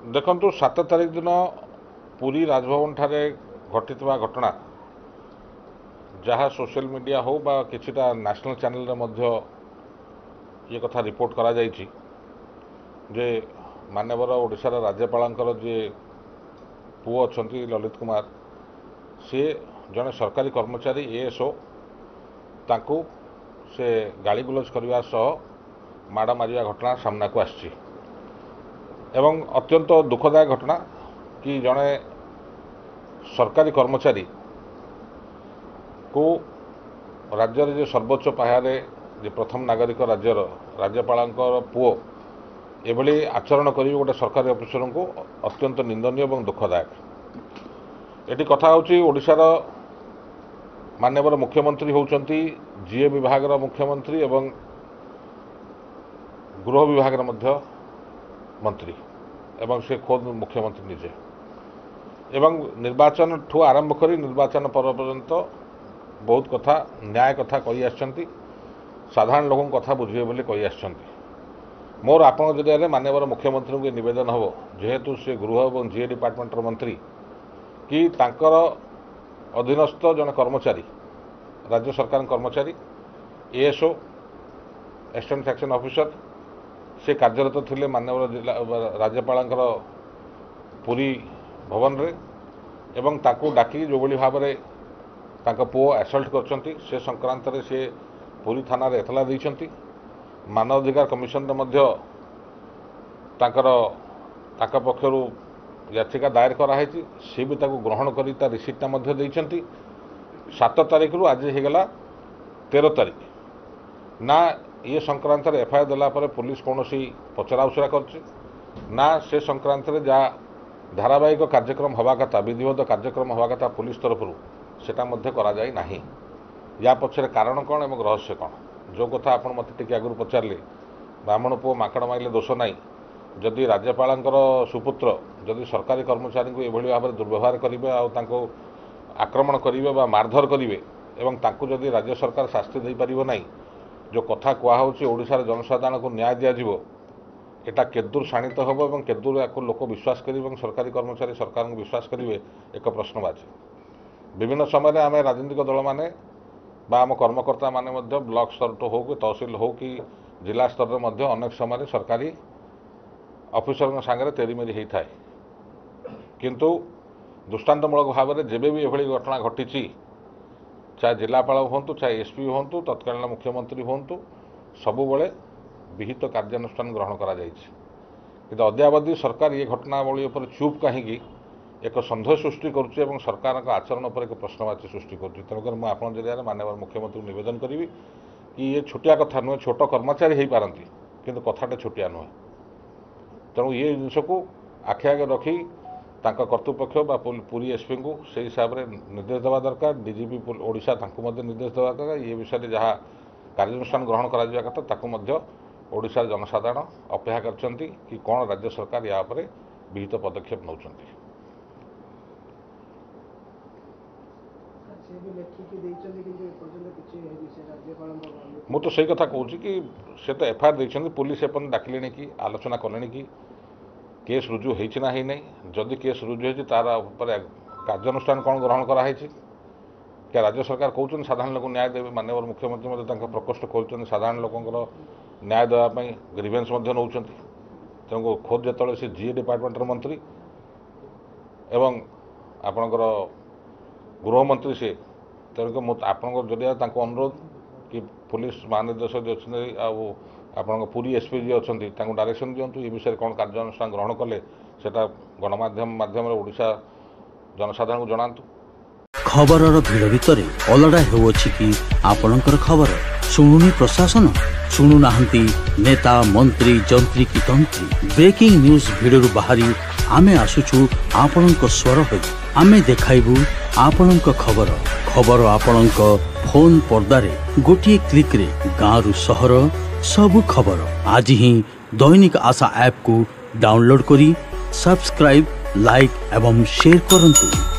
देखु 7 तारिख दिन पुरी राजभवन ठारे घटिता घटना जहाँ सोशल मीडिया हो बा किछिटा नेशनल चैनल रे मध्य ये कथा रिपोर्ट करा जायछि जे माननीय ओडिशा राज्यपाल जे पुओ अछंती ललित कुमार सी जड़े सरकारी कर्मचारी एएसओ तांकू से गाली गुलज करने सह माड़ मारिया घटना सामना को आसी एवं अत्यंत दुखदायक घटना कि जड़े सरकारी कर्मचारी को राज्य जो सर्वोच्च पाह्यारे जे प्रथम नागरिक राज्यर राज्यपाल पुओ एभली आचरण करेंगे गोटे सरकारी अफिसर को अत्यंत निंदनीय और दुखदायक। ये कथा होशार माननीय मुख्यमंत्री होउचंती जीए विभाग मुख्यमंत्री एवं गृह विभाग मंत्री एवं से खुद मुख्यमंत्री निजे एवं निर्वाचन ठू आरंभ कर निर्वाचन पर्यंत बहुत कथा न्याय कथा कही आछंती साधारण लोक कथा बुझे बोली कही आछंती। मोर आपण जरिया माननीय मुख्यमंत्री को निवेदन हम जेहेतु से गृह और जीए डिपार्टमेंटर मंत्री कि तांकर अधीनस्थ जन कर्मचारी राज्य सरकार कर्मचारी एएसओ असिस्टेंट सेक्शन ऑफिसर से कार्यरत थिले माननीय जिला राज्यपाल पुरी भवन रे एवं ताकू डाकी जो भाव में तांका पुओ असल्ट करछंती से संक्रांत रे से पुरी थाना रे एतला दैछंती मानवाधिकार कमिशन मध्य तांका पक्षरु याचिका दायर कराई सी भी ताकू ग्रहण करी ता रिसीप्टा मध्य दैछंती 7 तारिख रु आज होगला 13 तारिख ना ये संक्रांत एफआईआर देला परे पुलिस कौन पचरा उचरा कर ना से संक्रांत जा धारावाहिक कार्यक्रम हवा कथा विधिवत कार्यक्रम हवा कथा पुलिस तरफ सेटा मध्य करा जाय नाही। या पछरे कारण कौन एवं रहस्य कौन जो कथा आपण मत टिके आगु पचारे ब्राह्मण पुओ माकड़ माइले दोष नाई जदि राज्यपाल सुपुत्र जदि सरकारी कर्मचारी को एभली भाव में दुर्व्यवहार करेंगे आउ आक्रमण करेंगे बा मारधर करेंगे एवं तांको जदि राज्य सरकार शास्ति दे पारिबो नाही जो कथा कहुच्छे ओडिशार जनसाधारण को न्याय दिज्व एटा केदूर शाणित हम और केदूर या लोक विश्वास करेंगे सरकारी कर्मचारी सरकार को विश्वास करेंगे एक प्रश्नवाची। विभिन्न समय आम राजनीतिक दल मैंने आम कर्मकर्ता माने ब्लॉक स्तर तो हो कि तहसिल हो कि जिला स्तर में अनेक समय सरकारी ऑफिसर सांगे तेरीमेरी होता है किंतु दृष्टांतमूलक भाव में जेबे भी एभली घटना घटी चाहे जिलापाल हूँ चाहे एसपी हूँ तत्कालीन मुख्यमंत्री हूँ सबुबले विहित कार्यानुष्ठान ग्रहण करा अद्यावधि सरकार ये घटनावली उपर चुप कहीं एक सन्देह सृष्टि करुच्ची सरकार का आचरण पर एक प्रश्नवाची सृष्टि करुच्ची। तेणुकर मुझे आप जरिया माननीय मुख्यमंत्री को निवेदन करी कि ये छोटिया कथा नुहे छोट कर्मचारी हो पारती किंतु कथाटे छोटिया नुहे तेणु ये जिनस को आखि आगे रखी कर्तृपक्ष बा पुरी एसपी को से हिसाब से निर्देश देवा दरकार डीजीपी ओडिशा निर्देश देवा दरकार ये विषय में जहाँ कार्यानुष्ठान ग्रहण करा कथा ताकू ओडिशार जनसाधारण अपेक्षा करछंती कि कौन राज्य सरकार या उपरे विहित पदक्षेप नौछंती। मु तो सही कथा कहूँ कि से तो एफआईआर देखते पुलिस एपन डाकिले कि आलोचना कले कि केस रुजु होना ही नहीं जदि केस रुजु हो तार कार्यानुष्ठान कौन ग्रहण कराई क्या राज्य सरकार कहते साधारण लोक न्याय देवे माननीय मुख्यमंत्री प्रकोष्ठ खोलते साधारण लोकंर न्याय देवाई ग्रीवेन्स नौ तेणु खोद जो से जीए डिपार्टमेंटर मंत्री एवं आपणकर गृहमंत्री से तेणुक आपण जरिया अनुरोध कि पुलिस महानिर्देशक जी अच्छा आपण पुरी एसपी जी अच्छा डायरेक्शन दिंतु ये विषय कौन कार्यानुष्ठान ग्रहण कले सेटा गणमाध्यम माध्यम ओडिशा जनसाधारण को जनातु। खबर भिड़ भितर अलड़ा होउछि कि आपणकर खबर शुणुनी प्रशासन शुणु नाहंती नेता मंत्री जंत्री की तंत्री ब्रेकिंग न्यूज भिडर बाहरी आमे आसुछु आपणक स्वर हो आमे देखाइबु आपणक खबर खबर आपणक फोन पर्दारे गोटिए क्लिक रे गाँव सहर सबु खबर आज ही दैनिक आशा ऐप को डाउनलोड करी सब्सक्राइब लाइक एवं शेयर करंतु।